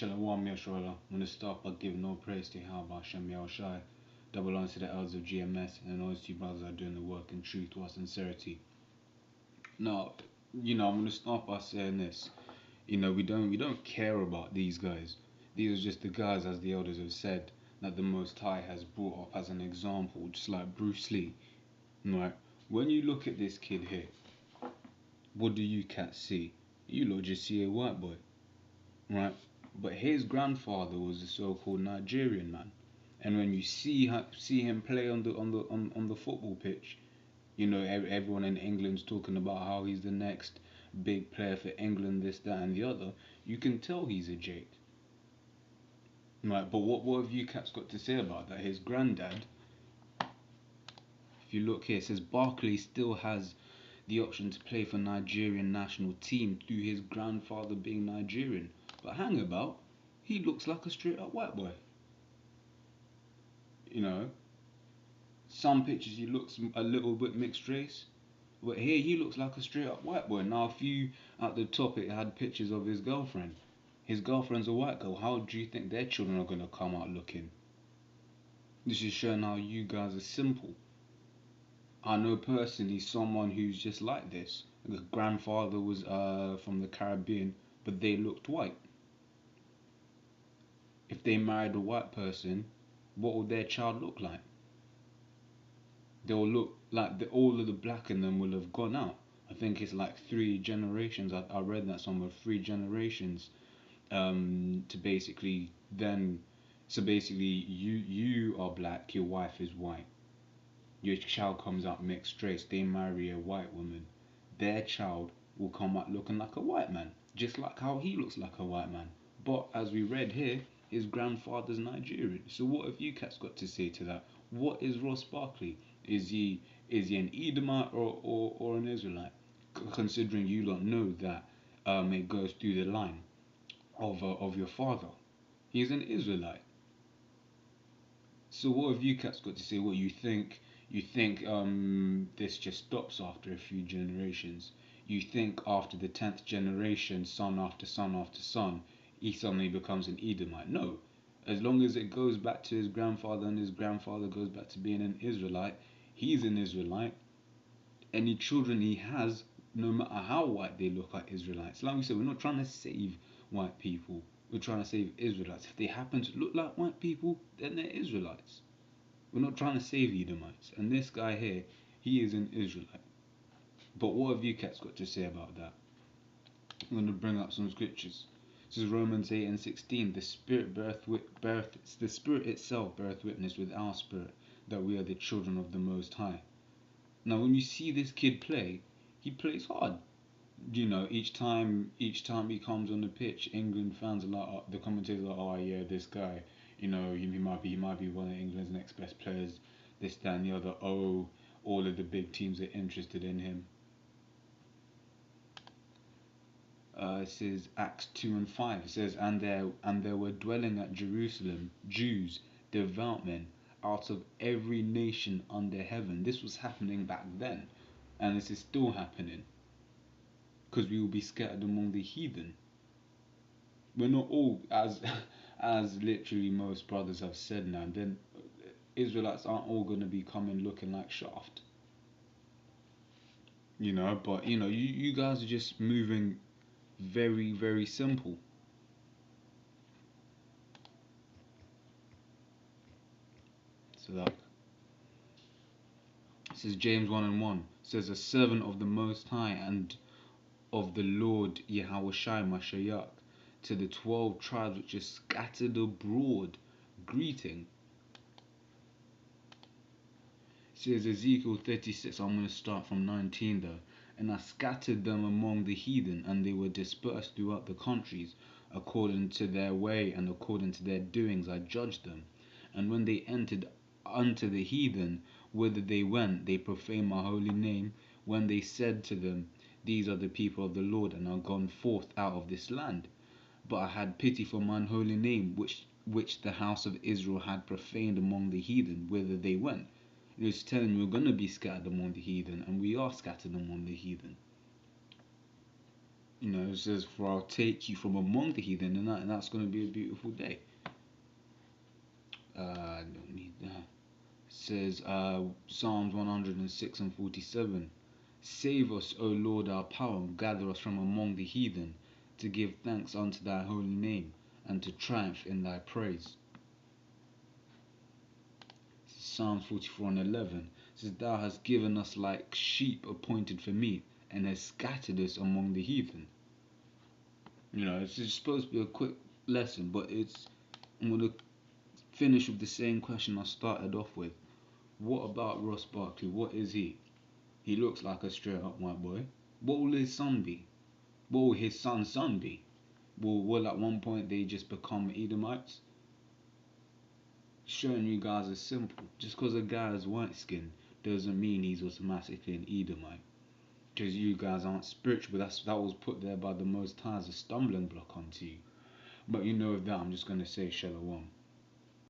Shalom Yashrala. I'm going to start by giving all praise to Yahweh Hashem Yahushai. Double honor to the elders of GMS and all you brothers are doing the work in truth or sincerity. Now, I'm going to start by saying this. We don't care about these guys. These are just the guys, as the elders have said, that the Most High has brought up as an example, just like Bruce Lee. Right? When you look at this kid here, what do you cats see? You lot just see a white boy, right? But his grandfather was a so-called Nigerian man, and when you see him play on the football pitch, everyone in England's talking about how he's the next big player for England, this, that, and the other. You can tell he's a Jake, right? But what have you cats got to say about that? His granddad, if you look here, it says Barkley still has the option to play for Nigerian national team through his grandfather being Nigerian. But hang about, he looks like a straight up white boy. Some pictures he looks a little bit mixed race, but here he looks like a straight up white boy. Now, a few at the top, it had pictures of his girlfriend. His girlfriend's a white girl. How do you think their children are going to come out looking? This is showing how you guys are simple. I know personally someone who's just like this. The grandfather was from the Caribbean, but they looked white. If they married a white person, what would their child look like? They'll look like all of the black in them will have gone out. I think it's like 3 generations. I read that somewhere, 3 generations. To basically then, so basically you are black, your wife is white. Your child comes out mixed race. They marry a white woman. Their child will come out looking like a white man, just like how he looks like a white man. But as we read here, his grandfather's Nigerian. So what have you cats got to say to that? What is Ross Barkley? Is he an Edomite or an Israelite? Considering you don't know that it goes through the line of your father. He's an Israelite. So what have you cats got to say? What you think? You think this just stops after a few generations? You think after the 10th generation, son after son after son, he suddenly becomes an Edomite? No. As long as it goes back to his grandfather and his grandfather goes back to being an Israelite, he's an Israelite. Any children he has, no matter how white they look, are Israelites. Like we said, we're not trying to save white people. We're trying to save Israelites. If they happen to look like white people, then they're Israelites. We're not trying to save Edomites. And this guy here, he is an Israelite. But what have you cats got to say about that? I'm going to bring up some scriptures. This is Romans 8 and 16. The Spirit itself beareth witness with our spirit that we are the children of the Most High. Now, when you see this kid play, he plays hard. Each time he comes on the pitch, England fans are like, the commentators are like, oh yeah, this guy, he might be one of England's next best players, this, that, and the other. Oh, all of the big teams are interested in him. It says Acts 2 and 5. It says, and there were dwelling at Jerusalem Jews, devout men, out of every nation under heaven. This was happening back then, and this is still happening, because we will be scattered among the heathen. We're not all, as literally most brothers have said now, then Israelites aren't all going to be coming looking like Shaft. But you guys are just moving very, very simple. So that it says James 1 and 1 says, a servant of the Most High and of the Lord Yahushai Mashiach, to the 12 tribes which are scattered abroad, greeting. It says Ezekiel 36, I'm going to start from 19 though. And I scattered them among the heathen, and they were dispersed throughout the countries. According to their way and according to their doings I judged them. And when they entered unto the heathen, whither they went, they profaned my holy name, when they said to them, these are the people of the Lord, and are gone forth out of this land. But I had pity for mine holy name, which the house of Israel had profaned among the heathen, whither they went. It's telling you we're going to be scattered among the heathen, and we are scattered among the heathen. It says, "For I'll take you from among the heathen," and that's going to be a beautiful day. I don't need that. It says, Psalms 106 and 47. Save us, O Lord our power, and gather us from among the heathen, to give thanks unto thy holy name, and to triumph in thy praise. Psalms 44 and 11 says, Thou hast given us like sheep appointed for meat, and hast scattered us among the heathen. It's just supposed to be a quick lesson, but I'm going to finish with the same question I started off with. What about Ross Barkley? What is he? He looks like a straight up white boy. What will his son be? What will his son's son be? Will at one point they just become Edomites? Showing you guys is simple. Just because a guy is white skinned doesn't mean he's automatically an Edomite. Because you guys aren't spiritual. That was put there by the Most High as a stumbling block onto you. But with that, I'm just going to say Shalom.